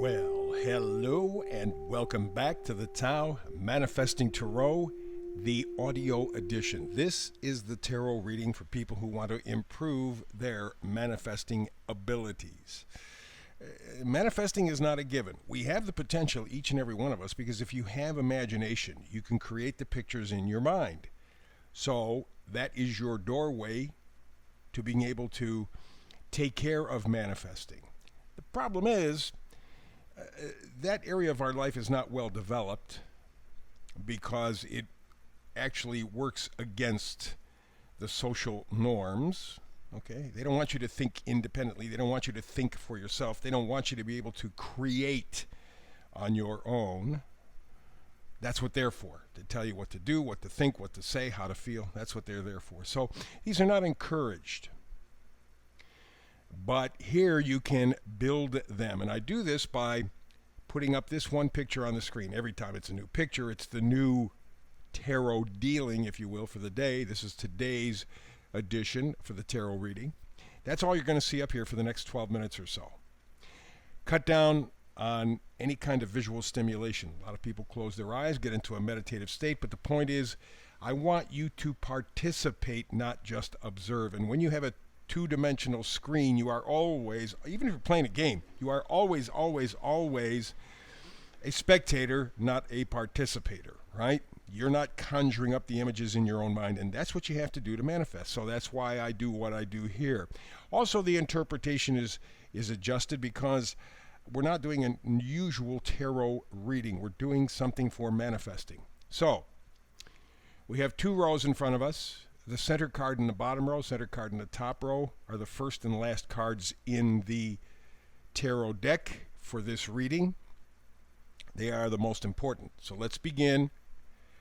Well, hello and welcome back to the Tao Manifesting Tarot, the audio edition. This is the tarot reading for people who want to improve their manifesting abilities. Manifesting is not a given. We have the potential, each and every one of us, because if you have imagination, you can create the pictures in your mind. So that is your doorway to being able to take care of manifesting. The problem is, that area of our life is not well developed because it actually works against the social norms. Okay, they don't want you to think independently. They don't want you to think for yourself. They don't want you to be able to create on your own. That's what they're for, to tell you what to do, what to think, what to say, how to feel. That's what they're there for. So these are not encouraged. But here you can build them. And I do this by putting up this one picture on the screen. Every time it's a new picture, it's the new tarot dealing, if you will, for the day. This is today's edition for the tarot reading. That's all you're going to see up here for the next 12 minutes or so. Cut down on any kind of visual stimulation. A lot of people close their eyes, get into a meditative state, but the point is, I want you to participate, not just observe. And when you have a two-dimensional screen, you are always, even if you're playing a game, you are always a spectator, not a participator, right? You're not conjuring up the images in your own mind, and that's what you have to do to manifest. So that's why I do what I do here. Also, the interpretation is adjusted because we're not doing an unusual tarot reading. We're doing something for manifesting. So we have two rows in front of us. The center card in the bottom row, center card in the top row are the first and last cards in the tarot deck for this reading. They are the most important. So let's begin.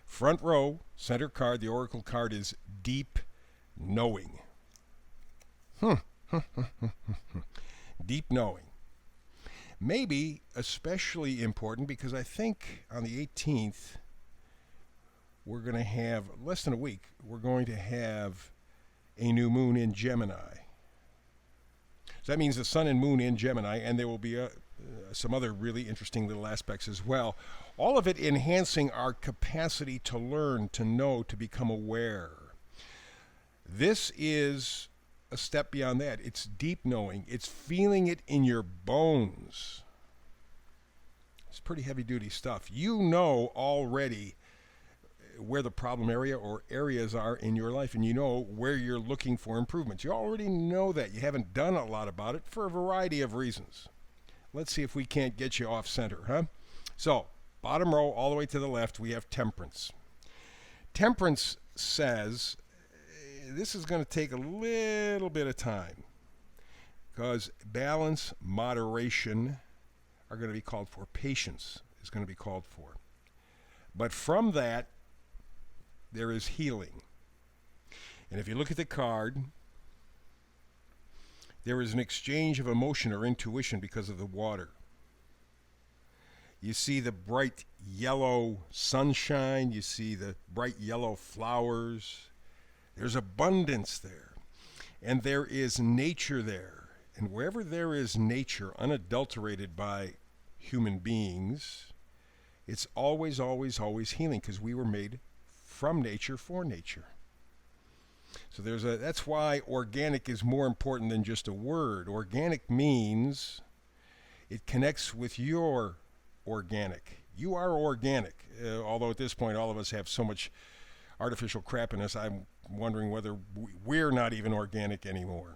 Front row, center card, the oracle card is Deep Knowing. Deep Knowing. Maybe especially important because I think on the 18th, we're going to have, less than a week, we're going to have a new moon in Gemini. So that means the sun and moon in Gemini, and there will be some other really interesting little aspects as well. All of it enhancing our capacity to learn, to know, to become aware. This is a step beyond that. It's deep knowing. It's feeling it in your bones. It's pretty heavy-duty stuff. You know already where the problem area or areas are in your life, and you know where you're looking for improvements. You already know that. You haven't done a lot about it for a variety of reasons. Let's see if we can't get you off center, huh? So, bottom row all the way to the left, we have Temperance. Temperance says this is going to take a little bit of time because balance, moderation are going to be called for. Patience is going to be called for. But from that, there is healing. And if you look at the card, there is an exchange of emotion or intuition because of the water. You see the bright yellow sunshine. You see the bright yellow flowers. There's abundance there. And there is nature there. And wherever there is nature, unadulterated by human beings, it's always healing because we were made from nature for nature. So that's why organic is more important than just a word. Organic means it connects with your organic. You are organic. Although at this point all of us have so much artificial crap in us, I'm wondering whether we're not even organic anymore.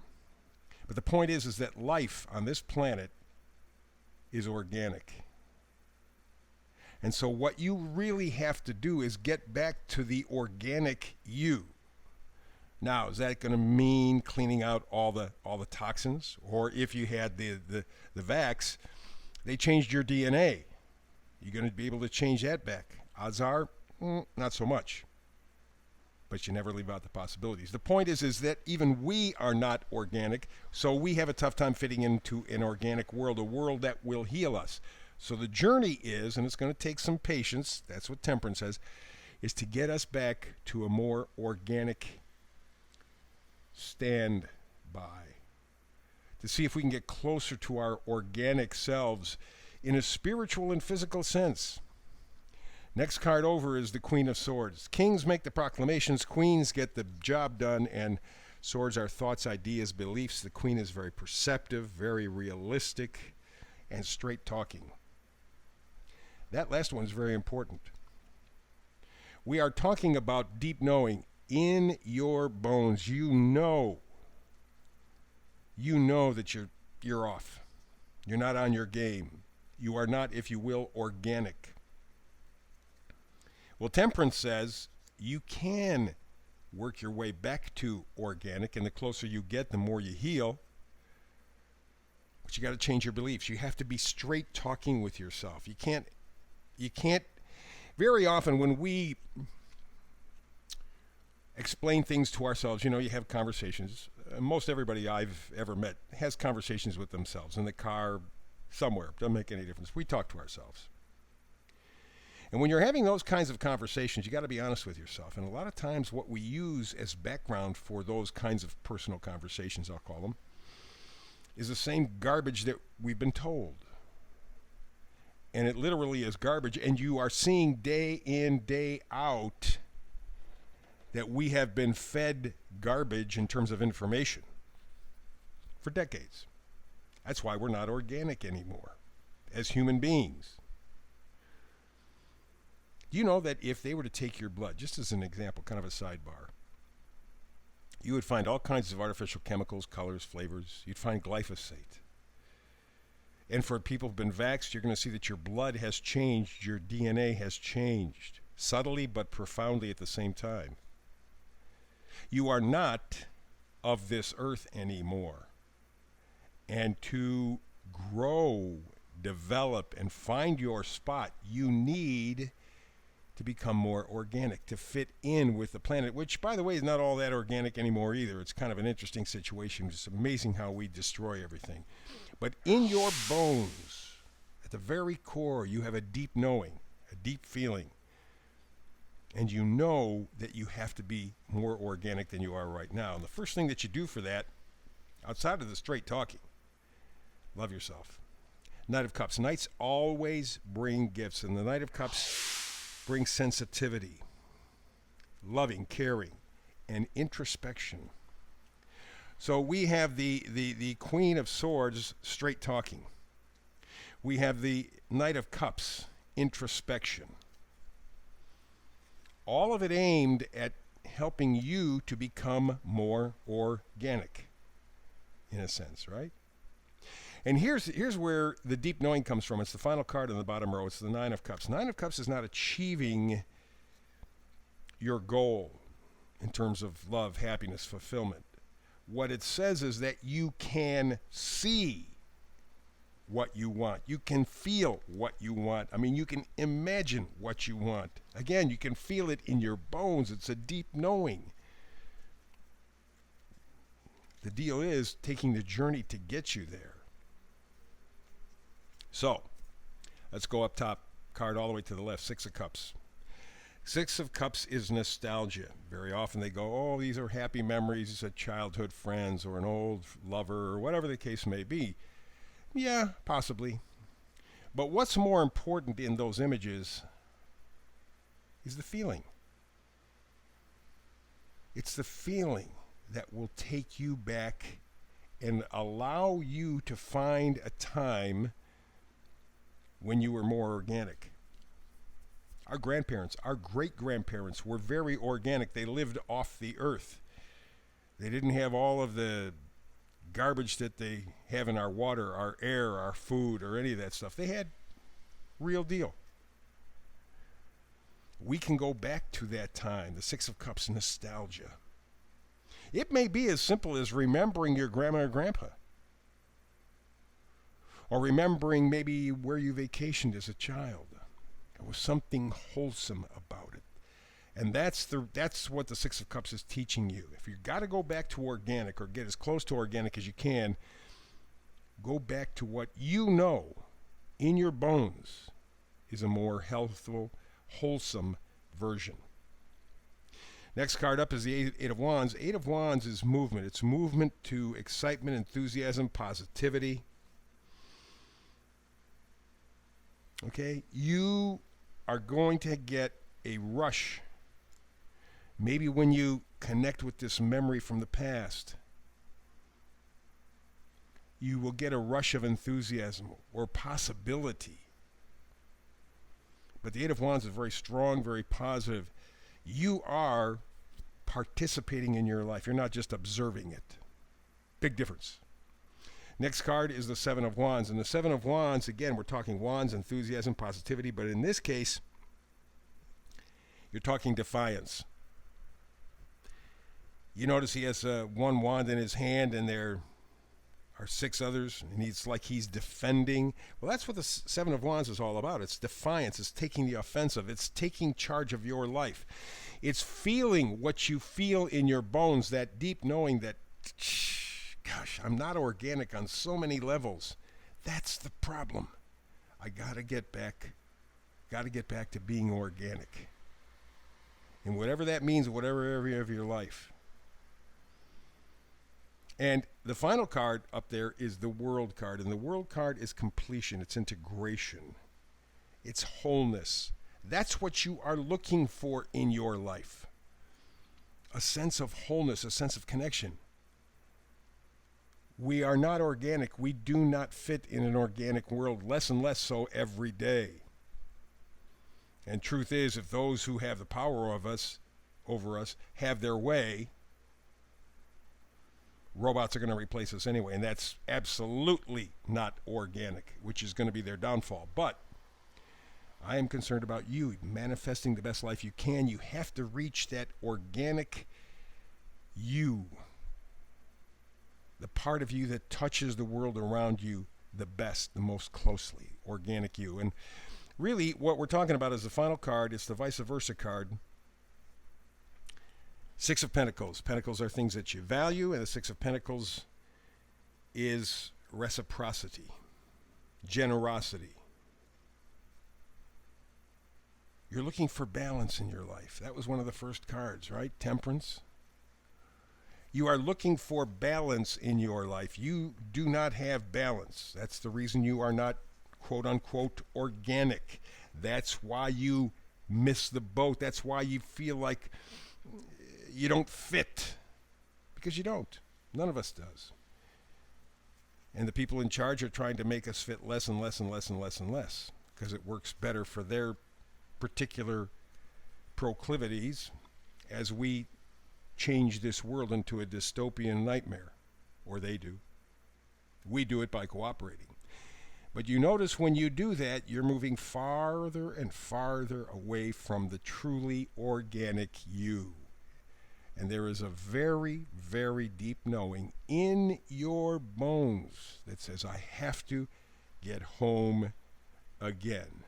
But the point is that life on this planet is organic. And so what you really have to do is get back to the organic you. Now, is that going to mean cleaning out all the toxins? Or if you had the vax, they changed your DNA. You're going to be able to change that back. Odds are, not so much. But you never leave out the possibilities. The point is that even we are not organic, so we have a tough time fitting into an organic world, a world that will heal us. So the journey is, and it's going to take some patience, that's what Temperance says, is to get us back to a more organic standby. To see if we can get closer to our organic selves in a spiritual and physical sense. Next card over is the Queen of Swords. Kings make the proclamations, queens get the job done, and swords are thoughts, ideas, beliefs. The Queen is very perceptive, very realistic, and straight talking. That last one is very important. We are talking about deep knowing in your bones. You know that you're off. You're not on your game. You are not, if you will, organic. Well, Temperance says you can work your way back to organic, and the closer you get, the more you heal. But you got to change your beliefs. You have to be straight talking with yourself. You can't, very often when we explain things to ourselves, you have conversations. Most everybody I've ever met has conversations with themselves in the car, somewhere. Doesn't make any difference. We talk to ourselves. And when you're having those kinds of conversations, you got to be honest with yourself. And a lot of times what we use as background for those kinds of personal conversations, I'll call them, is the same garbage that we've been told. And it literally is garbage. And you are seeing day in, day out that we have been fed garbage in terms of information for decades. That's why we're not organic anymore as human beings. Do you know that if they were to take your blood, just as an example, kind of a sidebar, you would find all kinds of artificial chemicals, colors, flavors. You'd find glyphosate. And for people who've been vaxxed, you're going to see that your blood has changed, your DNA has changed, subtly but profoundly at the same time. You are not of this earth anymore. And to grow, develop, and find your spot, you need to become more organic, to fit in with the planet, which, by the way, is not all that organic anymore either. It's kind of an interesting situation. It's amazing how we destroy everything. But in your bones, at the very core, you have a deep knowing, a deep feeling. And you know that you have to be more organic than you are right now. And the first thing that you do for that, outside of the straight talking, love yourself. Knight of Cups. Knights always bring gifts, and the Knight of Cups brings sensitivity, loving, caring, and introspection. So we have the Queen of Swords, straight talking. We have the Knight of Cups, introspection. All of it aimed at helping you to become more organic, in a sense, right? And here's where the deep knowing comes from. It's the final card in the bottom row. It's the Nine of Cups. Nine of Cups is not achieving your goal in terms of love, happiness, fulfillment. What it says is that you can see what you want. You can feel what you want. I mean, you can imagine what you want. Again, you can feel it in your bones. It's a deep knowing. The deal is taking the journey to get you there. So, let's go up top, card all the way to the left, Six of Cups. Six of Cups is nostalgia. Very often they go, oh, these are happy memories of childhood friends or an old lover or whatever the case may be. Yeah, possibly. But what's more important in those images is the feeling. It's the feeling that will take you back and allow you to find a time when you were more organic. Our grandparents, our great-grandparents were very organic. They lived off the earth. They didn't have all of the garbage that they have in our water, our air, our food, or any of that stuff. They had real deal. We can go back to that time, the Six of Cups, nostalgia. It may be as simple as remembering your grandma or grandpa. Or remembering maybe where you vacationed as a child. There was something wholesome about it. And that's what the Six of Cups is teaching you. If you've got to go back to organic or get as close to organic as you can, go back to what you know in your bones is a more healthful, wholesome version. Next card up is the Eight of Wands. Eight of Wands is movement. It's movement to excitement, enthusiasm, positivity. Okay? You are going to get a rush. Maybe when you connect with this memory from the past, you will get a rush of enthusiasm or possibility. But the Eight of Wands is very strong, very positive. You are participating in your life. You're not just observing it. Big difference. Next card is the Seven of Wands. And the Seven of Wands, again, we're talking wands, enthusiasm, positivity. But in this case, you're talking defiance. You notice he has one wand in his hand and there are six others, and it's like he's defending. Well, that's what the Seven of Wands is all about. It's defiance. It's taking the offensive. It's taking charge of your life. It's feeling what you feel in your bones, that deep knowing that, gosh, I'm not organic on so many levels. That's the problem. I got to get back to being organic. And whatever that means, whatever area of your life. And the final card up there is the World card. And the World card is completion. It's integration. It's wholeness. That's what you are looking for in your life. A sense of wholeness, a sense of connection. We are not organic. We do not fit in an organic world, less and less so every day. And truth is, if those who have the power over us have their way, robots are going to replace us anyway, and that's absolutely not organic, which is going to be their downfall. But I am concerned about you manifesting the best life you can. You have to reach that organic you, the part of you that touches the world around you the best, the most closely, organic you. And really, what we're talking about is the final card. It's the vice versa card. Six of Pentacles. Pentacles are things that you value, and the Six of Pentacles is reciprocity, generosity. You're looking for balance in your life. That was one of the first cards, right? Temperance. You are looking for balance in your life. You do not have balance. That's the reason you are not, quote unquote, organic. That's why you miss the boat. That's why you feel like you don't fit, because you don't. None of us does. And the people in charge are trying to make us fit less and less and less and less and less, because it works better for their particular proclivities as we change this world into a dystopian nightmare. Or they do. We do it by cooperating. But you notice when you do that, you're moving farther and farther away from the truly organic you. And there is a very, very deep knowing in your bones that says, I have to get home again.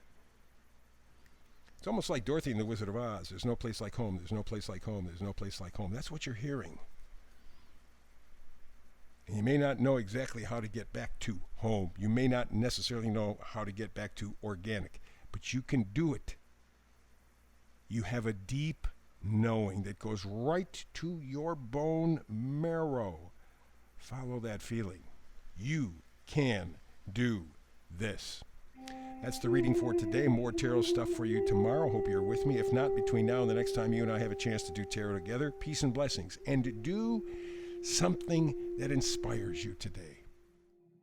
It's almost like Dorothy and the Wizard of Oz. There's no place like home. There's no place like home. There's no place like home. That's what you're hearing. And you may not know exactly how to get back to home. You may not necessarily know how to get back to organic, but you can do it. You have a deep knowing that goes right to your bone marrow. Follow that feeling. You can do this. That's the reading for today. More tarot stuff for you tomorrow. Hope you're with me. If not, between now and the next time you and I have a chance to do tarot together, peace and blessings. And do something that inspires you today.